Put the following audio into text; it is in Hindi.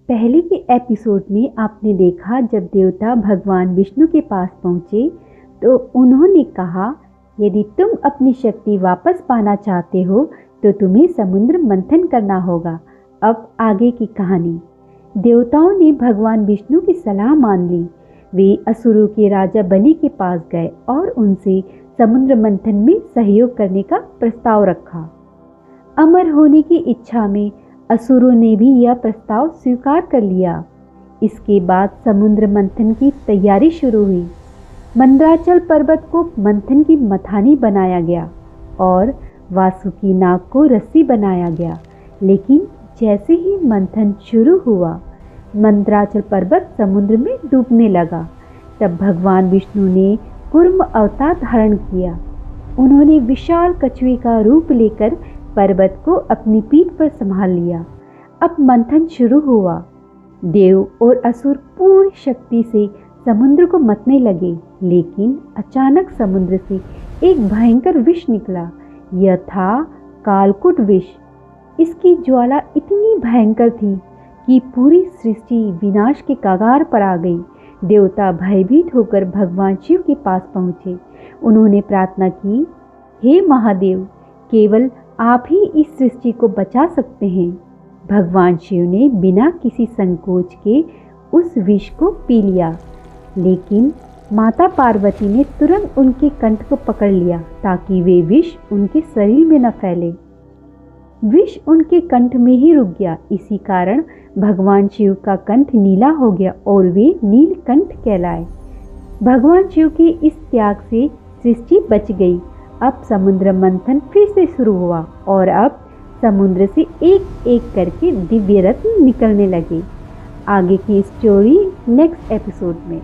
पहले के एपिसोड में आपने देखा जब देवता भगवान विष्णु के पास पहुंचे तो उन्होंने कहा, यदि तुम अपनी शक्ति वापस पाना चाहते हो तो तुम्हें समुद्र मंथन करना होगा। अब आगे की कहानी। देवताओं ने भगवान विष्णु की सलाह मान ली। वे असुरों के राजा बलि के पास गए और उनसे समुद्र मंथन में सहयोग करने का प्रस्ताव रखा। अमर होने की इच्छा में असुरों ने भी यह प्रस्ताव स्वीकार कर लिया। इसके बाद समुद्र मंथन की तैयारी शुरू हुई। मंदराचल पर्वत को मंथन की मथानी बनाया गया और वासुकी नाग को रस्सी बनाया गया। लेकिन जैसे ही मंथन शुरू हुआ, मंदराचल पर्वत समुद्र में डूबने लगा। तब भगवान विष्णु ने कूर्म अवतार धारण किया। उन्होंने विशाल कछुए का रूप लेकर पर्वत को अपनी पीठ पर संभाल लिया। अब मंथन शुरू हुआ। देव और असुर पूरी शक्ति से समुद्र को मतने लगे, लेकिन अचानक समुद्र से एक भयंकर विष निकला। यह था कालकूट विष। इसकी ज्वाला इतनी भयंकर थी कि पूरी सृष्टि विनाश के कगार पर आ गई। देवता भयभीत होकर भगवान शिव के पास पहुँचे। उन्होंने प्रार्थना की, हे महादेव, केवल आप ही इस सृष्टि को बचा सकते हैं। भगवान शिव ने बिना किसी संकोच के उस विष को पी लिया, लेकिन माता पार्वती ने तुरंत उनके कंठ को पकड़ लिया ताकि वे विष उनके शरीर में न फैले। विष उनके कंठ में ही रुक गया। इसी कारण भगवान शिव का कंठ नीला हो गया और वे नीलकंठ कहलाए। भगवान शिव के इस त्याग से सृष्टि बच गई। अब समुद्र मंथन फिर से शुरू हुआ और अब समुद्र से एक एक करके दिव्य रत्न निकलने लगे। आगे की स्टोरी नेक्स्ट एपिसोड में।